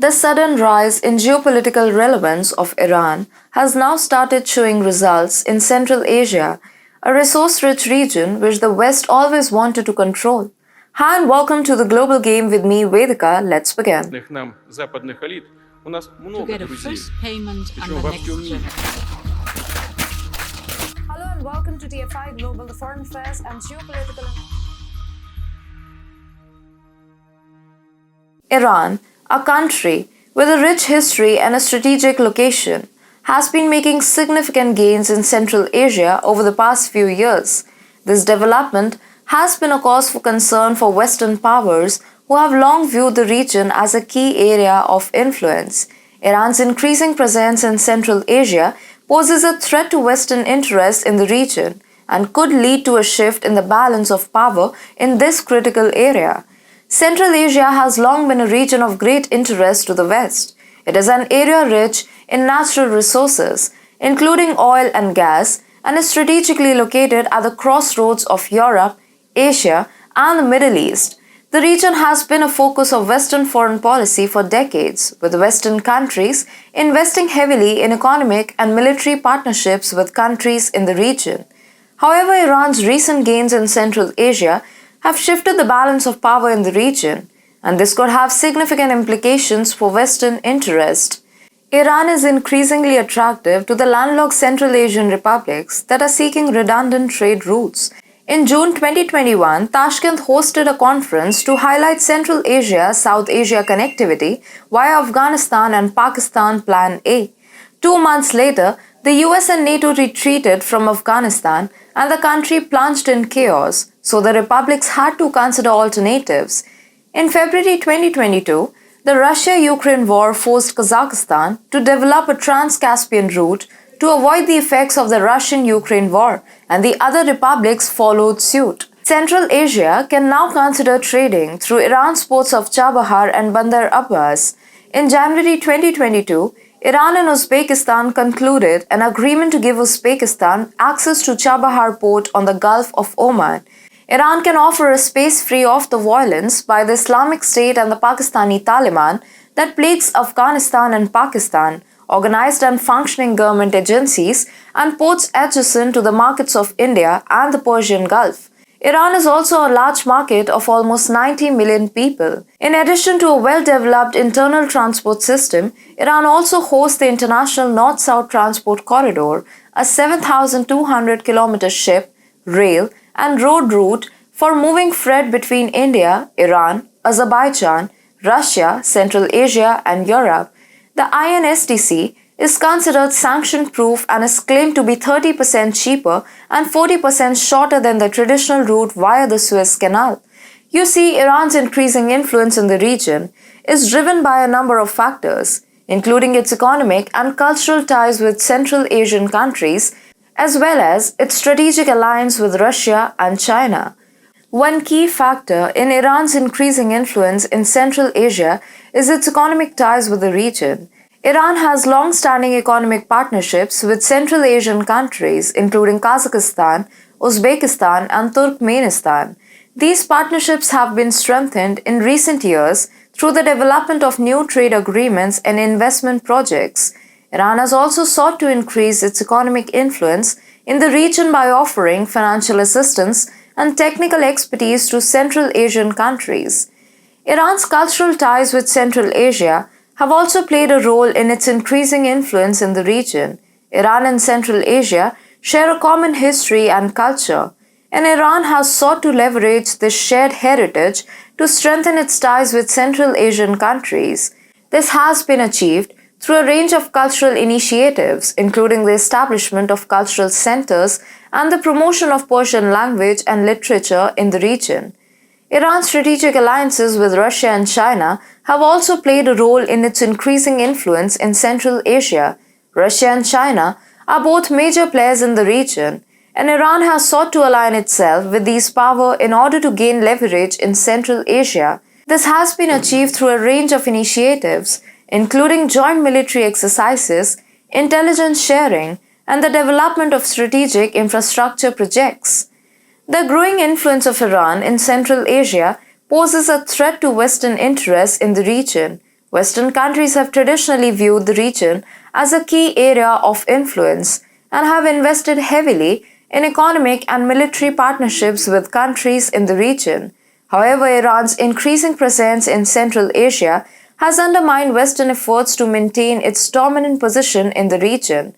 The sudden rise in geopolitical relevance of Iran has now started showing results in Central Asia, a resource-rich region which the West always wanted to control. Hi and welcome to the Global Game with me, Vedika. Let's begin. Нам западных элит у нас to много get a друзей, first payment on причем the во next всем мире. Hello and welcome to TFI Global, the foreign affairs and geopolitical. Iran, a country with a rich history and a strategic location, has been making significant gains in Central Asia over the past few years. This development has been a cause for concern for Western powers who have long viewed the region as a key area of influence. Iran's increasing presence in Central Asia poses a threat to Western interests in the region and could lead to a shift in the balance of power in this critical area. Central Asia has long been a region of great interest to the West. It is an area rich in natural resources, including oil and gas, and is strategically located at the crossroads of Europe, Asia, and the Middle East. The region has been a focus of Western foreign policy for decades, with Western countries investing heavily in economic and military partnerships with countries in the region. However, Iran's recent gains in Central Asia have shifted the balance of power in the region, and this could have significant implications for Western interest. Iran is increasingly attractive to the landlocked Central Asian republics that are seeking redundant trade routes. In June 2021, Tashkent hosted a conference to highlight Central Asia-South Asia connectivity via Afghanistan and Pakistan Plan A. 2 months later, the US and NATO retreated from Afghanistan and the country plunged in chaos, so the republics had to consider alternatives. In February 2022, the Russia-Ukraine war forced Kazakhstan to develop a trans-Caspian route to avoid the effects of the Russian-Ukraine war, and the other republics followed suit. Central Asia can now consider trading through Iran's ports of Chabahar and Bandar Abbas. In January 2022, Iran and Uzbekistan concluded an agreement to give Uzbekistan access to Chabahar port on the Gulf of Oman. Iran can offer a space free of the violence by the Islamic State and the Pakistani Taliban that plagues Afghanistan and Pakistan, organized and functioning government agencies, and ports adjacent to the markets of India and the Persian Gulf. Iran is also a large market of almost 90 million people. In addition to a well-developed internal transport system, Iran also hosts the International North-South Transport Corridor, a 7,200-kilometer ship, rail, and road route for moving freight between India, Iran, Azerbaijan, Russia, Central Asia, and Europe. The INSTC is considered sanction-proof and is claimed to be 30% cheaper and 40% shorter than the traditional route via the Suez Canal. You see, Iran's increasing influence in the region is driven by a number of factors, including its economic and cultural ties with Central Asian countries, as well as its strategic alliance with Russia and China. One key factor in Iran's increasing influence in Central Asia is its economic ties with the region. Iran has long-standing economic partnerships with Central Asian countries, including Kazakhstan, Uzbekistan, and Turkmenistan. These partnerships have been strengthened in recent years through the development of new trade agreements and investment projects. Iran has also sought to increase its economic influence in the region by offering financial assistance and technical expertise to Central Asian countries. Iran's cultural ties with Central Asia have also played a role in its increasing influence in the region. Iran and Central Asia share a common history and culture, and Iran has sought to leverage this shared heritage to strengthen its ties with Central Asian countries. This has been achieved through a range of cultural initiatives, including the establishment of cultural centers and the promotion of Persian language and literature in the region. Iran's strategic alliances with Russia and China have also played a role in its increasing influence in Central Asia. Russia and China are both major players in the region, and Iran has sought to align itself with these powers in order to gain leverage in Central Asia. This has been achieved through a range of initiatives, including joint military exercises, intelligence sharing, and the development of strategic infrastructure projects. The growing influence of Iran in Central Asia poses a threat to Western interests in the region, Western countries have traditionally viewed the region as a key area of influence and have invested heavily in economic and military partnerships with countries in the region. However, Iran's increasing presence in Central Asia has undermined Western efforts to maintain its dominant position in the region.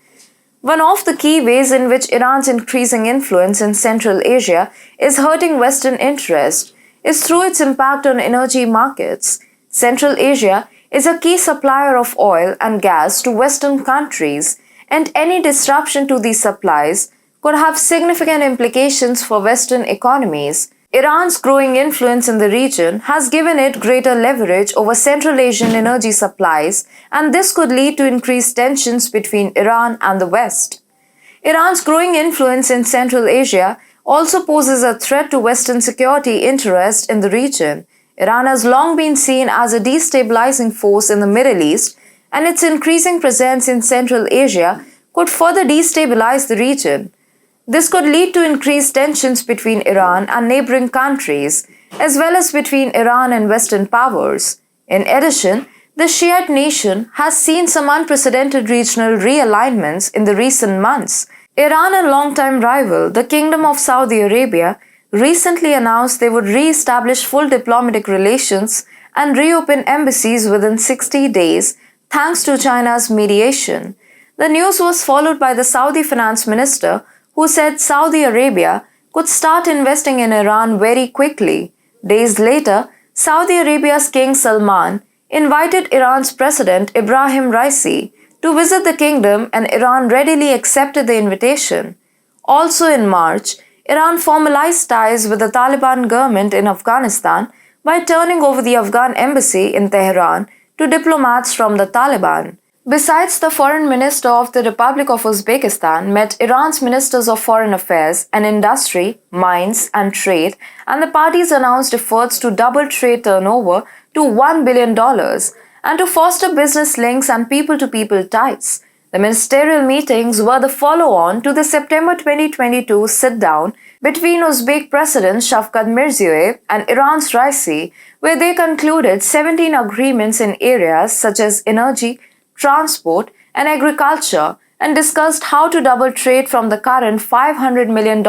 One of the key ways in which Iran's increasing influence in Central Asia is hurting Western interest is through its impact on energy markets. Central Asia is a key supplier of oil and gas to Western countries, and any disruption to these supplies could have significant implications for Western economies. Iran's growing influence in the region has given it greater leverage over Central Asian energy supplies, and this could lead to increased tensions between Iran and the West. Iran's growing influence in Central Asia also poses a threat to Western security interest in the region. Iran has long been seen as a destabilizing force in the Middle East, and its increasing presence in Central Asia could further destabilize the region. This could lead to increased tensions between Iran and neighboring countries, as well as between Iran and Western powers. In addition, the Shiite nation has seen some unprecedented regional realignments in the recent months. Iran and longtime rival, the Kingdom of Saudi Arabia, recently announced they would re-establish full diplomatic relations and reopen embassies within 60 days, thanks to China's mediation. The news was followed by the Saudi finance minister, who said Saudi Arabia could start investing in Iran very quickly. Days later, Saudi Arabia's King Salman invited Iran's President Ibrahim Raisi to visit the kingdom, and Iran readily accepted the invitation. Also in March, Iran formalized ties with the Taliban government in Afghanistan by turning over the Afghan embassy in Tehran to diplomats from the Taliban. Besides, the foreign minister of the Republic of Uzbekistan met Iran's ministers of foreign affairs and industry, mines, and trade, and the parties announced efforts to double trade turnover to $1 billion and to foster business links and people-to-people ties. The ministerial meetings were the follow-on to the September 2022 sit-down between Uzbek President Shavkat Mirziyoyev and Iran's Raisi, where they concluded 17 agreements in areas such as energy, transport, and agriculture, and discussed how to double trade from the current $500 million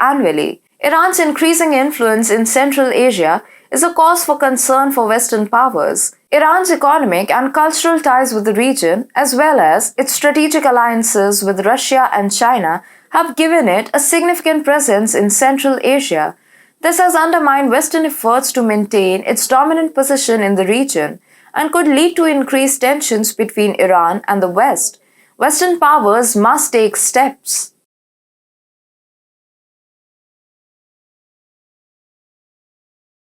annually. Iran's increasing influence in Central Asia is a cause for concern for Western powers. Iran's economic and cultural ties with the region, as well as its strategic alliances with Russia and China, have given it a significant presence in Central Asia. This has undermined Western efforts to maintain its dominant position in the region and could lead to increased tensions between Iran and the West. Western powers must take steps